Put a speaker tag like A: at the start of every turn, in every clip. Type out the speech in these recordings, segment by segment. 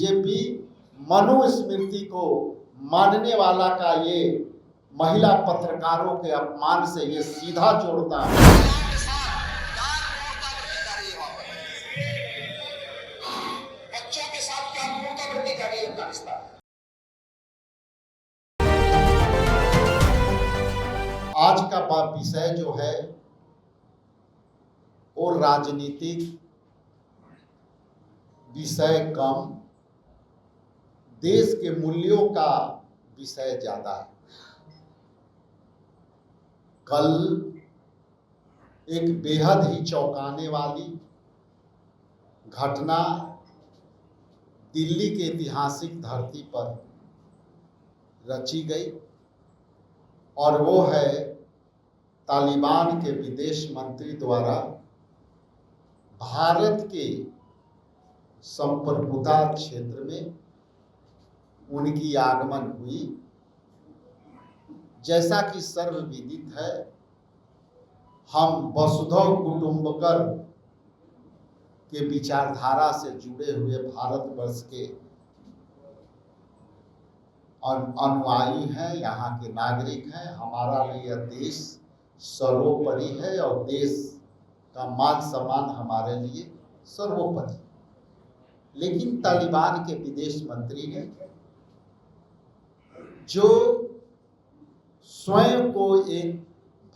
A: BJP Manusmriti को मानने वाला का ये महिला पत्रकारों के अपमान से ये सीधा जोड़ता है।
B: बच्चों के साथ क्या क्रूरता जा रही है उनका रिश्ता।
A: आज का विषय जो है वो राजनीतिक विषय कम, देश के मूल्यों का विषय ज्यादा है। कल एक बेहद ही चौंकाने वाली घटना दिल्ली के ऐतिहासिक धरती पर रची गई और वो है तालिबान के विदेश मंत्री द्वारा भारत के संप्रभुता क्षेत्र में उनकी आगमन हुई। जैसा कि सर्वविदित है, हम वसुधैव कुटुंबकम के विचारधारा से जुड़े हुए भारतवर्ष के अनुयायी हैं, यहाँ के नागरिक हैं। हमारा लिए यह देश सर्वोपरि है और देश का मान सम्मान हमारे लिए सर्वोपरि। लेकिन तालिबान के विदेश मंत्री ने जो स्वयं को एक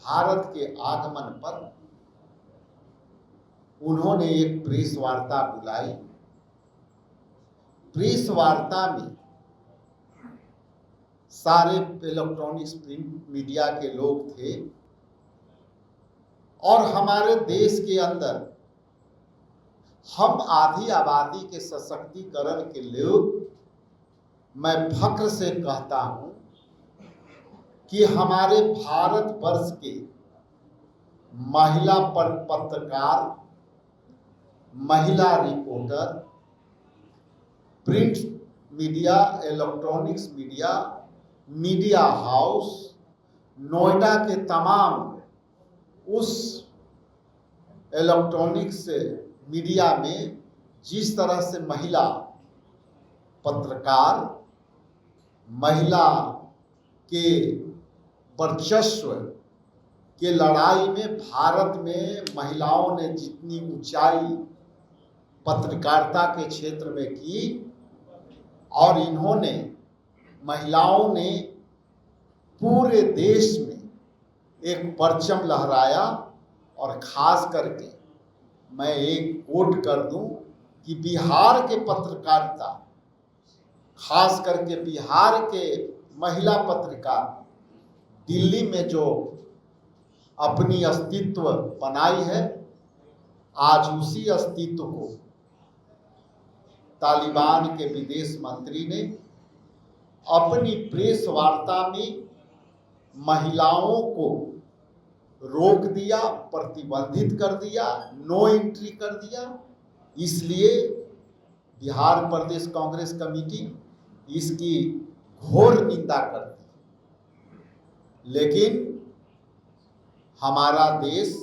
A: भारत के आगमन पर उन्होंने एक प्रेस वार्ता बुलाई। प्रेस वार्ता में सारे इलेक्ट्रॉनिक्स प्रिंट मीडिया के लोग थे और हमारे देश के अंदर हम आधी आबादी के सशक्तिकरण के लिए मैं फख्र से कहता हूं कि हमारे भारतवर्ष के महिला पत्रकार, महिला reporter, print media, electronics media, media house, Noida के तमाम उस इलेक्ट्रॉनिक्स मीडिया में जिस तरह से महिला पत्रकार, महिला के वर्चस्व के लड़ाई में भारत में महिलाओं ने जितनी ऊंचाई पत्रकारिता के क्षेत्र में की और इन्होंने महिलाओं ने पूरे देश में एक परचम लहराया। और खास करके मैं एक कोट कर दूं कि बिहार के पत्रकारिता, खास करके बिहार के महिला पत्रकार दिल्ली में जो अपनी अस्तित्व बनाई है, आज उसी अस्तित्व को तालिबान के विदेश मंत्री ने अपनी प्रेस वार्ता में महिलाओं को रोक दिया, प्रतिबंधित कर दिया, नो एंट्री कर दिया। इसलिए बिहार प्रदेश कांग्रेस कमेटी इसकी घोर निंदा करती है। लेकिन हमारा देश,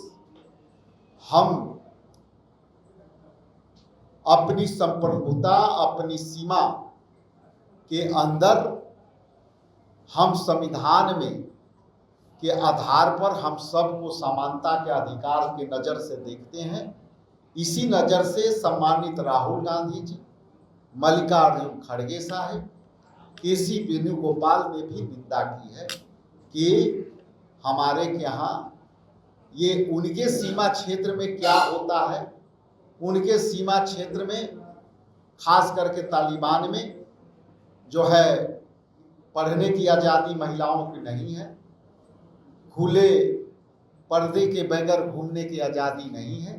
A: हम अपनी संप्रभुता, अपनी सीमा के अंदर हम संविधान में के आधार पर हम सबको समानता के अधिकार के नज़र से देखते हैं। इसी नज़र से सम्मानित राहुल गांधी जी, मल्लिकार्जुन खड़गे साहब, केसी वेणुगोपाल ने भी निंदा की है कि हमारे यहाँ ये उनके सीमा क्षेत्र में क्या होता है। उनके सीमा क्षेत्र में खास करके तालिबान में जो है पढ़ने की आज़ादी महिलाओं की नहीं है, खुले पर्दे के बगैर घूमने की आज़ादी नहीं है।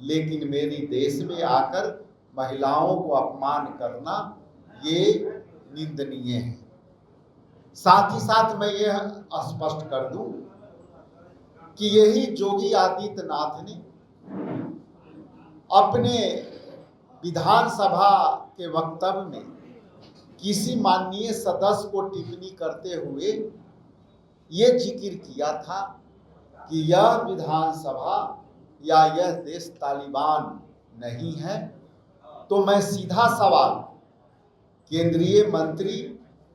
A: लेकिन मेरी देश में आकर महिलाओं को अपमान करना ये निंदनीय है। साथ ही साथ मैं यह स्पष्ट कर दूं कि यही योगी आदित्यनाथ ने अपने विधानसभा के वक्तव्य में किसी माननीय सदस्य को टिप्पणी करते हुए ये जिक्र किया था कि यह विधानसभा या यह देश तालिबान नहीं है। तो मैं सीधा सवाल केंद्रीय मंत्री,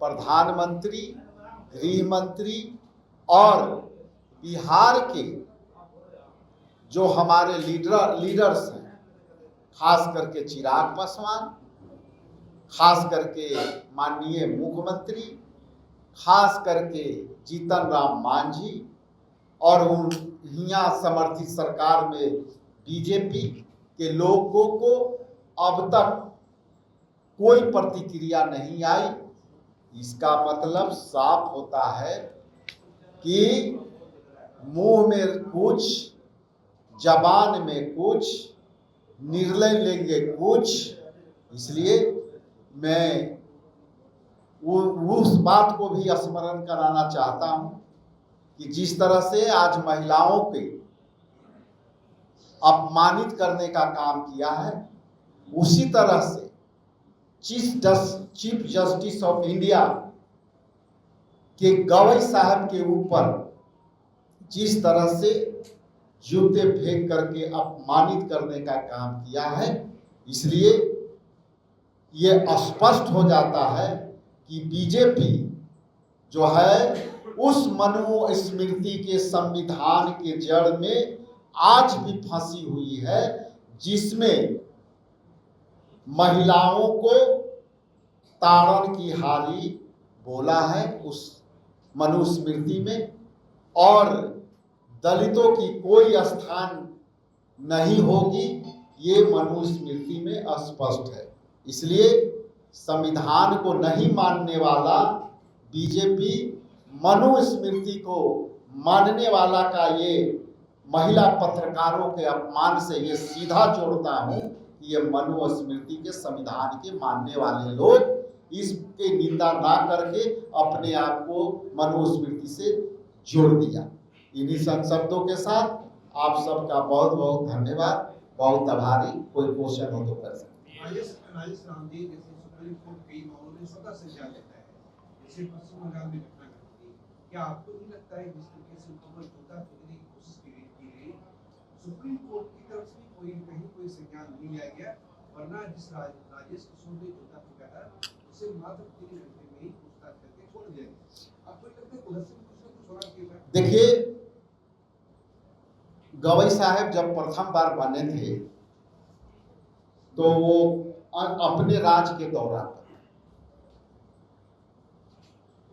A: प्रधानमंत्री, गृह मंत्री और बिहार के जो हमारे लीडर्स हैं, खास करके चिराग पासवान, खास करके माननीय मुख्यमंत्री, खास करके जीतन राम मांझी और उन हिया समर्थित सरकार में बीजेपी के लोगों को अब तक कोई प्रतिक्रिया नहीं आई। इसका मतलब साफ होता है कि मुंह में कुछ, जबान में कुछ, निर्णय लेंगे कुछ। इसलिए मैं उस बात को भी स्मरण कराना चाहता हूं कि जिस तरह से आज महिलाओं के अपमानित करने का काम किया है, उसी तरह से चीफ जस्टिस ऑफ इंडिया के गवई साहब के ऊपर जिस तरह से जूते फेंक करके अपमानित करने का काम किया है, इसलिए ये स्पष्ट हो जाता है कि बीजेपी जो है उस मनुस्मृति के संविधान के जड़ में आज भी फंसी हुई है, जिसमें महिलाओं को ताड़न की हारी बोला है उस मनुस्मृति में, और दलितों की कोई स्थान नहीं होगी, ये मनुस्मृति में स्पष्ट है। इसलिए संविधान को नहीं मानने वाला बीजेपी मनुस्मृति को मानने वाला का ये महिला पत्रकारों के अपमान से ये सीधा जोड़ता हूं कि ये मनुस्मृति के संविधान के मानने वाले लोग इसकी निंदा ना करके अपने आप को मनुस्मृति से जोड़ दिया। इन्हीं शब्दों के साथ आप सबका बहुत बहुत धन्यवाद, बहुत आभारी। कोई क्वेश्चन हो तो कर सकते हैं।
C: राजेश रामजी, जैसे सुप्रीम कोर्ट कई मामलों में स्वतः संज्ञान लेता है, जैसे पश्चिम बंगाल में घटना घटी, क्या आपको नहीं लगता है जिस तरीके से उनको झूठा ठोकने की कोशिश की गई, सुप्रीम कोर्ट की तरफ से कहीं कोई संज्ञान नहीं लिया गया, वरना जिस राजेश किशोर ने झूठा ठोका था उसे मात्र 3 घंटे में ही पूछताछ करके छोड़ दिया गया। आपको लगता है उधर से कुछ ना कुछ होना चाहिए?
A: देखिए, गवई साहब जब प्रथम बार बने थे तो वो अपने राज्य के दौरा पर,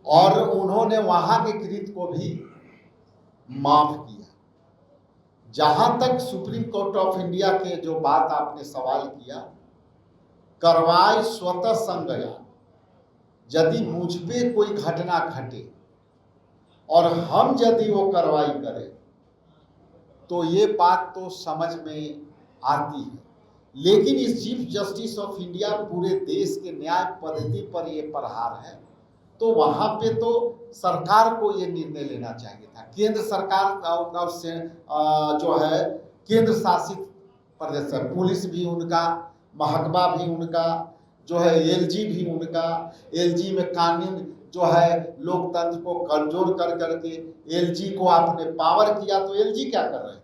A: और उन्होंने वहां के कृत्य को भी माफ किया। जहां तक सुप्रीम कोर्ट ऑफ इंडिया के जो बात आपने सवाल किया, कार्रवाई स्वतः संज्ञान, यदि मुझ पे कोई घटना घटे और हम यदि वो कार्रवाई करें तो ये बात तो समझ में आती है, लेकिन इस चीफ जस्टिस ऑफ इंडिया पूरे देश के न्याय पद्धति पर ये प्रहार है, तो वहां पे तो सरकार को ये निर्णय लेना चाहिए था। केंद्र सरकार का से जो है केंद्र शासित प्रदेश है, पुलिस भी उनका, महकमा भी उनका, जो है एलजी भी उनका। एलजी में कानून जो है लोकतंत्र को कमजोर कर करके एलजी को आपने पावर किया, तो एलजी क्या कर रहे थे?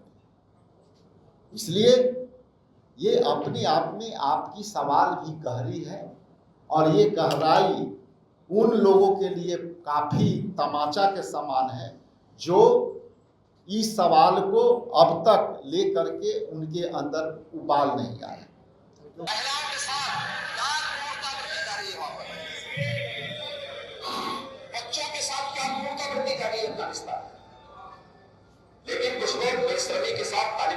A: इसलिए ये अपने आप में आपकी सवाल भी गहरी है, और ये गहराई उन लोगों के लिए काफी तमाचा के समान है जो इस सवाल को अब तक लेकर के उनके अंदर उबाल नहीं आया।
B: महिलाओं के साथ क्या क्रूरता बरती जा रही है वहां पर, बच्चों के साथ क्या क्रूरता बरती जा रही है अफगानिस्तान में। लेकिन कुछ लोग बेशर्मी के साथ तालिबान